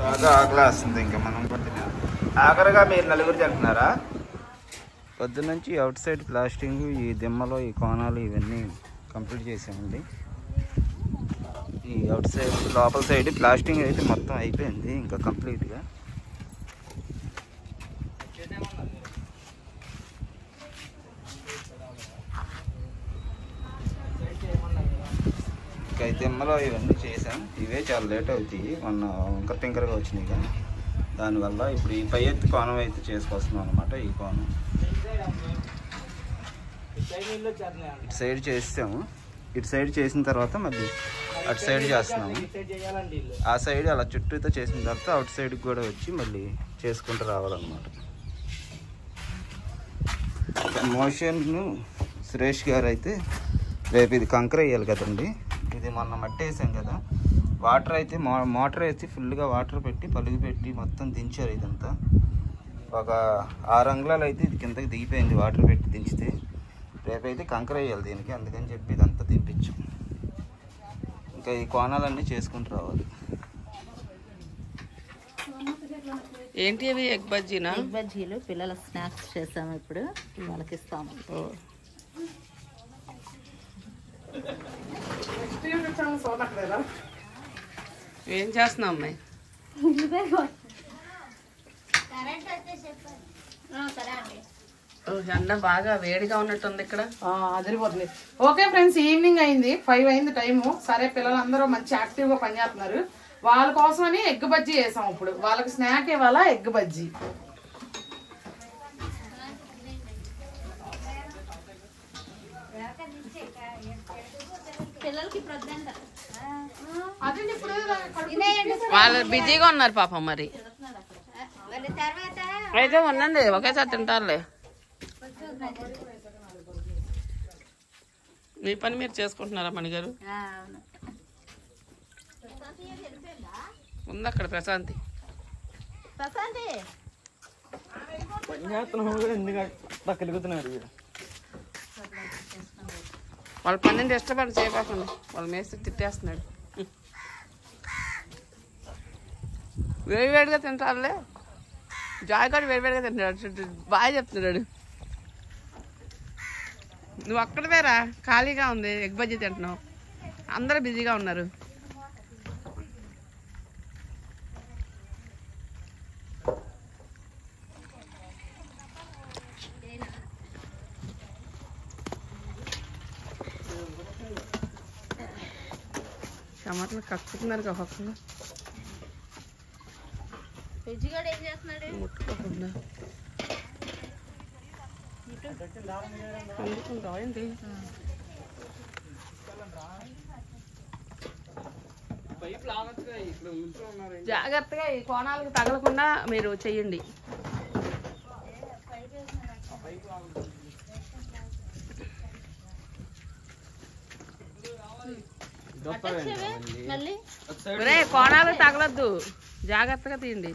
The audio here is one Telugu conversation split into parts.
బాగా ఆకలి వస్తుంది. ఇంకా మనం ఆఖరిగా మీరు నలుగురు తింటున్నారా? పొద్దున్నుంచి అవుట్ సైడ్ ప్లాస్టింగ్, ఈ దిమ్మలో ఈ కోణాలు ఇవన్నీ కంప్లీట్ చేసామండి. ఈ అవుట్ సైడ్ లోపల సైడ్ ప్లాస్టింగ్ అయితే మొత్తం అయిపోయింది ఇంకా కంప్లీట్గా. ఇంకా దిమ్మలో ఇవన్నీ చేసాం. ఇవే చాలా లేట్ అవుతాయి, మొన్న వంకర టింకరగా వచ్చినాయి కదా, దానివల్ల ఇప్పుడు ఈ పై ఎత్తు కోణం అయితే చేసుకొస్తున్నాం అనమాట. ఈ కోణం ఇటు సైడ్ చేసాము. ఇటు సైడ్ చేసిన తర్వాత మళ్ళీ అటు సైడ్ చేస్తున్నాము. ఆ సైడ్ అలా చుట్టూతో చేసిన తర్వాత అవుట్ సైడ్కి కూడా వచ్చి మళ్ళీ చేసుకుంటూ రావాలన్నమాట. మోషన్ సురేష్ గారు అయితే రేపు ఇది కంకర వేయాలి కదండి. ఇది మొన్న మట్టి వేసాం కదా, వాటర్ అయితే మోటార్ వేసి ఫుల్గా వాటర్ పెట్టి పలుగు పెట్టి మొత్తం దించారు. ఇదంతా ఒక 6 అంగుళాలు అయితే ఇది కిందకి దిగిపోయింది వాటర్ పెట్టి దించితే. రేపైతే కంకర వేయాలి దీనికి, అందుకని చెప్పి ఇదంతా దింపించాం. ఇంకా ఈ కోణాలన్నీ చేసుకుంటూ రావాలి. ఏంటి అవి? ఎగ్ బజ్జీనా? ఎగ్ బజ్జీలు పిల్లల స్నాక్స్ చేసాము, ఇప్పుడు వాళ్ళకి ఇస్తాము. ఏం చేస్తున్నావు అమ్మాయి? ఎండ బాగా వేడిగా ఉన్నట్టుంది ఇక్కడ. అదిరిపోతుంది. ఓకే ఫ్రెండ్స్, ఈవినింగ్ అయింది, 5 అయింది టైము. సరే, పిల్లలందరూ మంచి యాక్టివ్ గా పనిచేస్తున్నారు. వాళ్ళ కోసమని ఎగ్ బజ్జీ వేసాం. ఇప్పుడు వాళ్ళకి స్నాక్ ఇవ్వాలా, ఎగ్ బజ్జీ. వాళ్ళు బిజీగా ఉన్నారు పాపం. మరి అయితే ఉండండి, ఒకేసారి తింటారులే. మీ పని మీరు చేసుకుంటున్నారా మణిగారు? ఉంది అక్కడ ప్రశాంతి. వాళ్ళ పన్నెండు ఇష్టపడి చేయకుండా వాళ్ళ మేస్త్రి తిట్టేస్తున్నాడు. వేడివేడిగా తింటారులే. జాయిగాడు వేడివేడిగా తింటాడు, బాగా చెప్తున్నాడు. నువ్వు అక్కడ వేరా ఖాళీగా ఉంది, ఎగ్ బజ్జీ తింటున్నావు. అందరూ బిజీగా ఉన్నారు. టమాటాలు కక్కుతున్నారు కదా ఒక్కరు. ముట్టుకోకుండా అందుకుంటావా ఏంటి? జాగ్రత్తగా ఈ కోణాలకు తగలకుండా మీరు చెయ్యండి. కోణాలు తగలద్దు, జాగ్రత్తగా తీయండి.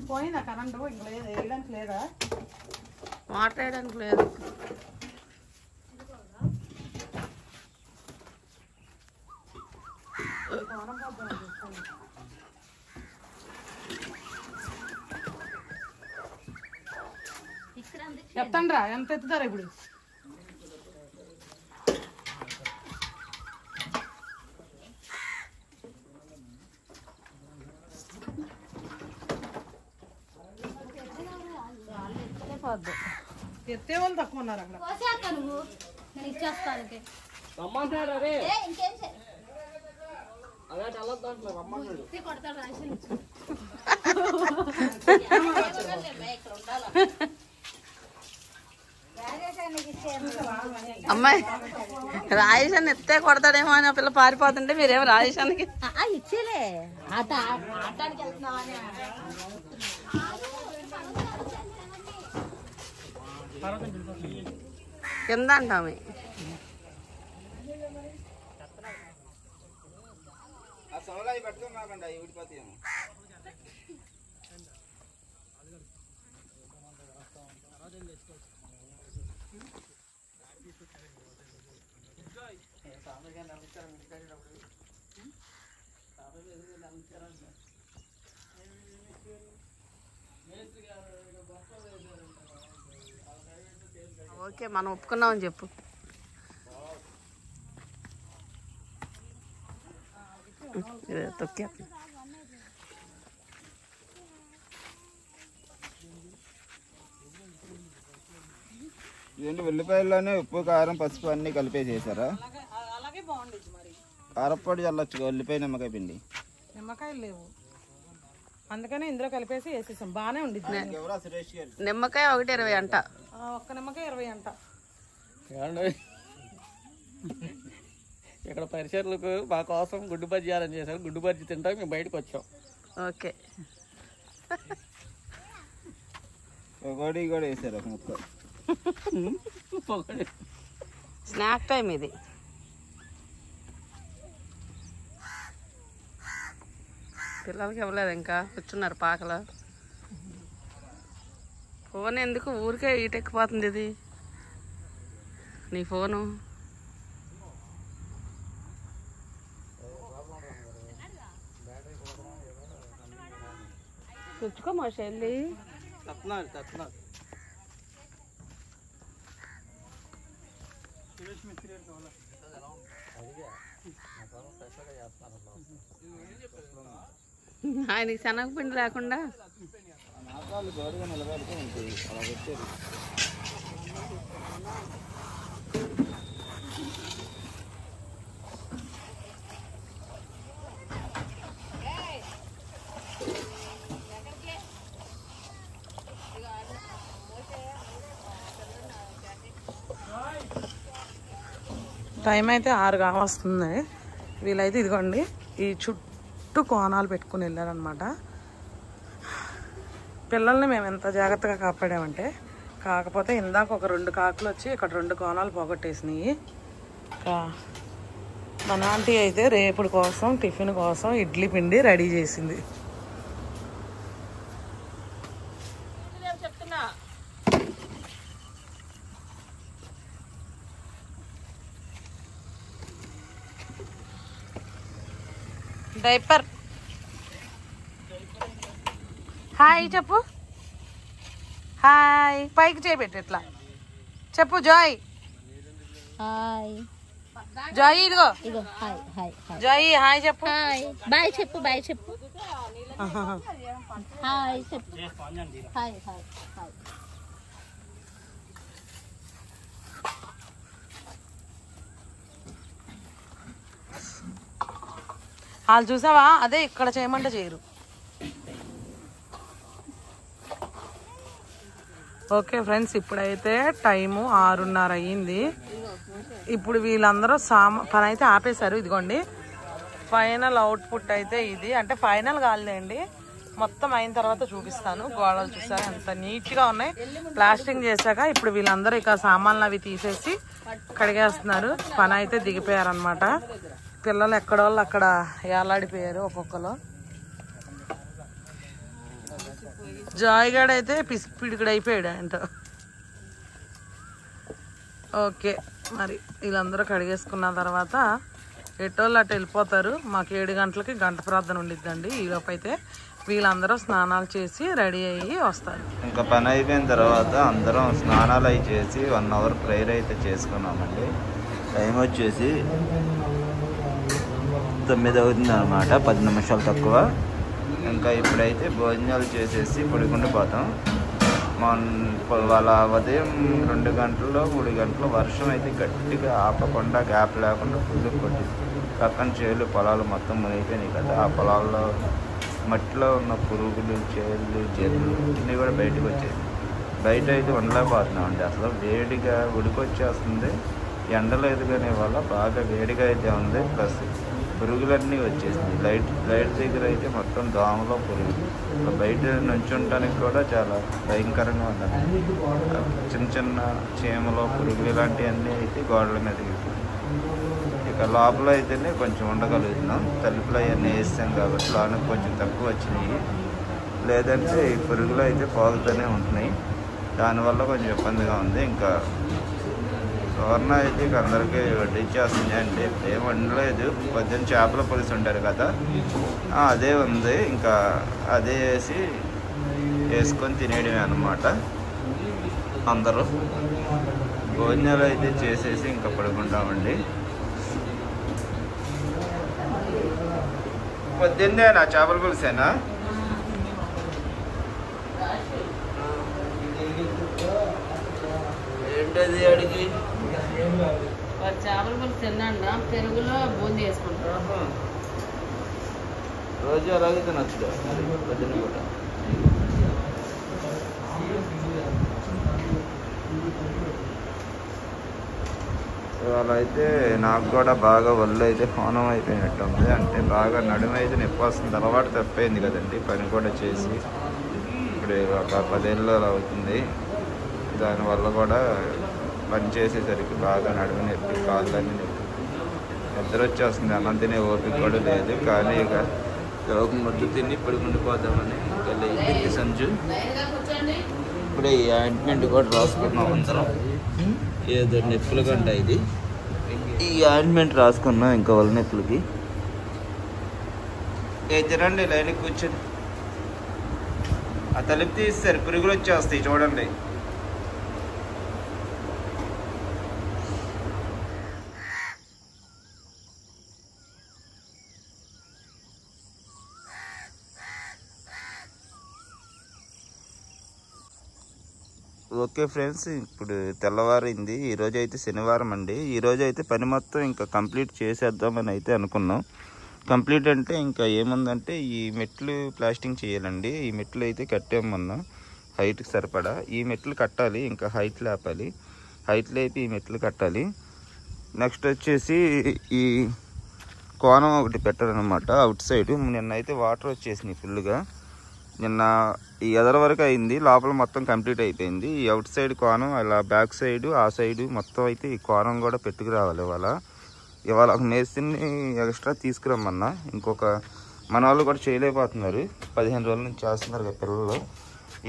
పోయిందా కరెంటు? ఇంక లేదు, వేయడానికి లేదా? వాటర్ వేయడానికి లేదు. ఎత్తండ్రా, ఎంత ఎత్తుతారా ఇప్పుడు? ఎత్తే వాళ్ళు తక్కువ ఉన్నారు అక్కడ. అమ్మాయి రాజేశాన్ని ఎత్తే కొడతాడేమో అని ఆ పిల్ల పారిపోతుంటే మీరేమో రాజేశానికి ఇచ్చేలే ఆటానికి వెళ్తున్నావా? కింద అంటాము. ఓకే, మనం ఒప్పుకున్నామని చెప్పు. తొక్కే ఏంటి ఉల్లిపాయల్లోనే ఉప్పు కారం పసుపు అన్నీ కలిపే చేశారా? అలాగే బాగుండేది. మరి కారప్పొడి చల్లొచ్చు, ఉల్లిపాయ నిమ్మకాయ పిండి. నిమ్మకాయలు లేవు, అందుకనే ఇందులో కలిపేసి వేసేసాం. బాగానే ఉండిద్ది. నిమ్మకాయ 1.20 అంట. ఒక్క నిమ్మకాయ 20 అంట. ఇక్కడ పరిసరాలకు మా కోసం గుడ్డు బజ్జీ అరేంజ్ చేశారు. గుడ్డు బజ్జీ తింటాం, మేము బయటకు వచ్చాం. ఓకే, పకోడీ కూడా వేసారు ఒక ముక్క. స్నాక్ టైం ఇది. పిల్లలకి ఇవ్వలేదు, ఇంకా కూర్చున్నారు పాకలో. ఫోన్ ఎందుకు ఊరికే ఈటెక్కిపోతుంది ఇది నీ ఫోను? తెచ్చుకో మా చెల్లి. ఆయనకి శనగపిండి లేకుండా నిలబెడుతూ ఉంటుంది అలా వచ్చేది. టైం అయితే 6 కావస్తుంది. వీళ్ళైతే ఇదిగోండి ఈ చుట్టూ కోణాలు పెట్టుకుని వెళ్ళారనమాట. పిల్లల్ని మేము ఎంత జాగ్రత్తగా కాపాడామంటే, కాకపోతే ఇందాక ఒక 2 కాకులు వచ్చి ఇక్కడ 2 కోణాలు పోగొట్టేసినాయి. మన ఆంటీ అయితే రేపుడు కోసం టిఫిన్ కోసం ఇడ్లీ పిండి రెడీ చేసింది. డైపర్ హాయ్ చెప్పు. హాయ్ పైకి చేయబెట్టు, ఎట్లా చెప్పు. Joy hi. జాయ్ ఇదిగో ఇగో hi hi hi. Joy hi చెప్పు. హాయ్ బాయ్ చెప్పు. బాయ్ చెప్పు. హాయ్ చెప్పు. Hi hi hi. వాళ్ళు చూసావా, అదే ఇక్కడ చేయమంటే చేయరు. ఓకే ఫ్రెండ్స్, ఇప్పుడైతే టైము 6:30 అయ్యింది. ఇప్పుడు వీళ్ళందరూ పని అయితే ఆపేశారు. ఇదిగోండి ఫైనల్ అవుట్పుట్ అయితే ఇది. అంటే ఫైనల్ కాలేదండి, మొత్తం అయిన తర్వాత చూపిస్తాను. గోడలు చూసారా ఎంత నీట్గా ఉన్నాయి. ప్లాస్టింగ్ చేశాక ఇప్పుడు వీళ్ళందరూ ఇక సామాన్లు అవి తీసేసి కడిగేస్తున్నారు. పని అయితే దిగిపోయారనమాట. పిల్లలు ఎక్కడోళ్ళు అక్కడ ఏలాడిపోయారు ఒక్కొక్కరు. జాయిగాడు అయితే పిడికిడు అయిపోయాడు ఏంటో. ఓకే, మరి వీళ్ళందరూ కడిగేసుకున్న తర్వాత ఎటోళ్ళు అటు వెళ్ళిపోతారు. మాకు 7 గంటలకి గంట ప్రార్థన ఉండిద్దండి. ఈలోపు అయితే వీళ్ళందరూ స్నానాలు చేసి రెడీ అయ్యి వస్తారు. ఇంకా పని అయిపోయిన తర్వాత అందరం స్నానాలు అవి చేసి 1 అవర్ ప్రేయర్ అయితే చేసుకున్నామండి. టైం వచ్చేసి 9 అవుతుంది అనమాట, 10 నిమిషాలు తక్కువ. ఇంకా ఇప్పుడైతే భోజనాలు చేసేసి పడుకుంటూ పోతాం. వాళ్ళ ఉదయం 2 గంటల్లో 3 గంటలు వర్షం అయితే గట్టిగా ఆపకుండా గ్యాప్ లేకుండా ఫుల్ కొట్టింది. పక్కన చేలు పొలాలు మొత్తం మునిగిపోయినాయి కదా. ఆ పొలాల్లో మట్టిలో ఉన్న పురుగులు, చేళ్ళు, జర్లు ఇన్ని కూడా బయటకు వచ్చేది. బయట అయితే ఉండలేకపోతున్నామండి. అసలు వేడిగా ఉడికొచ్చేస్తుంది. ఎండలేదు కానీ వల్ల బాగా వేడిగా అయితే ఉంది. ప్లస్ పురుగులన్నీ వచ్చేసినాయి. లైట్ దగ్గర అయితే మొత్తం దోమలో పురుగులు. బయట నుంచుంటానికి కూడా చాలా భయంకరంగా ఉండాలి. చిన్న చిన్న చీమలో పురుగులు ఇలాంటివన్నీ అయితే గోడల మీద ఇక లోపల అయితేనే కొంచెం ఉండగలుగుతున్నాం. తలుపులు అవన్నీ వేసాం కాబట్టి లోనకి కొంచెం తక్కువ వచ్చినాయి. లేదంటే ఈ పురుగులు అయితే పోగుతూనే ఉంటున్నాయి. దానివల్ల కొంచెం ఇబ్బందిగా ఉంది. ఇంకా సువర్ణ అయితే ఇక అందరికీ వడ్డించేస్తుంది. అంటే ఏం వండలేదు, పొద్దున్న చేపల పులుసు ఉంటారు కదా, అదే ఉంది. ఇంకా అదే వేసుకొని తినేయడమే అన్నమాట. అందరూ భోజనాలు అయితే చేసేసి ఇంకా పడుకుంటామండి. పొద్దున్నేనా చేపల పులుసేనా? ఏంటది అడిగి చేపల పులుసు తిన్నాండా, పెరుగులో బూందీ వేసుకుంటాం. రోజు అలాగే తినచ్చు పొద్దున్న కూడా. ఇవాళ అయితే నాకు కూడా బాగా ఒళ్ళు అయితే హోనం అయిపోయినట్టు ఉంది. అంటే బాగా నడుము అయితే నొప్పి వస్తుంది. అలవాటు తప్పైంది కదండి, పని కూడా చేసి ఇప్పుడు ఒక 10 ఏళ్ళు అలా అవుతుంది. దానివల్ల కూడా పని చేసేసరికి బాగా నడుము నొప్పి, కాళ్ళన్నీ నొప్పి, నిద్ర వచ్చేస్తుంది. అన్నం తినే ఓపిక కూడా లేదు. కానీ ఇక ఒక ముద్దు తిని ఇప్పుడు ఉండిపోదామని ఇంకా లేపింది సంజు. ఇప్పుడు ఈ ఆయింట్మెంట్ కూడా రాసుకున్నాం అందరం. ఏదో నొప్పులు కంట ఇది. ఈ ఆయింట్మెంట్ రాసుకున్నాం ఇంకా వాళ్ళ నొప్పులకి. తినండి, లైన్కి కూర్చొని. ఆ తలుపు తీస్తారు, పురుగులు వచ్చేస్తాయి చూడండి. ఓకే ఫ్రెండ్స్, ఇప్పుడు తెల్లవారింది. ఈరోజు అయితే శనివారం అండి. ఈరోజు అయితే పని మొత్తం ఇంకా కంప్లీట్ చేసేద్దామని అయితే అనుకున్నాం. కంప్లీట్ అంటే ఇంకా ఏముందంటే ఈ మెట్లు ప్లాస్టింగ్ చేయాలండి. ఈ మెట్లు అయితే కట్టామన్నా హైట్కి సరిపడా. ఈ మెట్లు కట్టాలి, ఇంకా హైట్ లేపాలి. హైట్ లేపి ఈ మెట్లు కట్టాలి. నెక్స్ట్ వచ్చేసి ఈ కోణం ఒకటి పెట్టాలన్నమాట అవుట్ సైడ్. నిన్న అయితే వాటర్ వచ్చేసినాయి ఫుల్గా. నిన్న ఈ ఎదర వరకు అయింది, లోపల మొత్తం కంప్లీట్ అయిపోయింది. ఈ అవుట్ సైడ్ కోణం అలా బ్యాక్ సైడ్ ఆ సైడ్ మొత్తం అయితే ఈ కోణం కూడా పెట్టుకురావాలి. ఇవాళ ఒక మేస్త్రిని ఎక్స్ట్రా తీసుకురమ్మన్నా. ఇంకొక మన వాళ్ళు కూడా చేయలేకపోతున్నారు. 15 రోజుల నుంచి చేస్తున్నారు కదా పిల్లలు.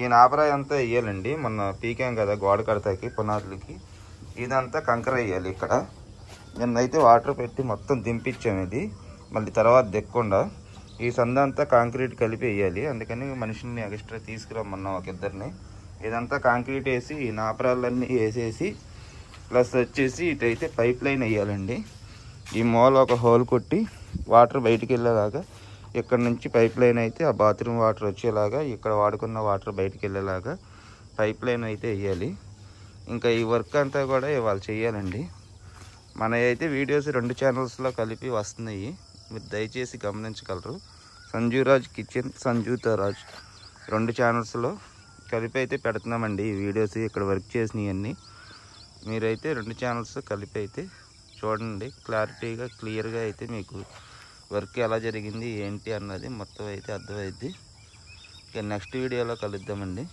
ఈ నాపరాయి అంతా వేయాలండి. మొన్న పీకాం కదా గోడ కడతాకి పునాదులకి, ఇదంతా కంకర వేయాలి. ఇక్కడ నిన్నైతే వాటర్ పెట్టి మొత్తం దింపించాము. ఇది మళ్ళీ తర్వాత దిక్కుండా ఈ సందంతా కాంక్రీట్ కలిపి వేయాలి. అందుకని మనిషిని ఎక్స్ట్రా తీసుకురమ్మన్నాం ఒక ఇద్దరిని. ఇదంతా కాంక్రీట్ వేసి ఈ నాపరాలన్నీ వేసేసి ప్లస్ వచ్చేసి ఇటైతే పైప్ లైన్ వేయాలండి. ఈ మూల ఒక హోల్ కొట్టి వాటర్ బయటికి వెళ్ళేలాగా, ఇక్కడ నుంచి పైప్ లైన్ అయితే ఆ బాత్రూమ్ వాటర్ వచ్చేలాగా, ఇక్కడ వాడుకున్న వాటర్ బయటికి వెళ్ళేలాగా పైప్ లైన్ అయితే వేయాలి. ఇంకా ఈ వర్క్ అంతా కూడా ఇవాళ చేయాలండి. మన అయితే వీడియోస్ 2 ఛానల్స్లో కలిపి వస్తున్నాయి, మీరు దయచేసి గమనించగలరు. సంజూరాజ్ కిచెన్, సంజూతో రాజ్ 2 ఛానల్స్లో కలిపి అయితే పెడుతున్నామండి ఈ వీడియోస్. ఇక్కడ వర్క్ చేసినవన్నీ మీరైతే 2 ఛానల్స్ కలిపి అయితే చూడండి. క్లారిటీగా క్లియర్గా అయితే మీకు వర్క్ ఎలా జరిగింది ఏంటి అన్నది మొత్తం అయితే అర్థమైద్ది. ఇక నెక్స్ట్ వీడియోలో కలుద్దామండి.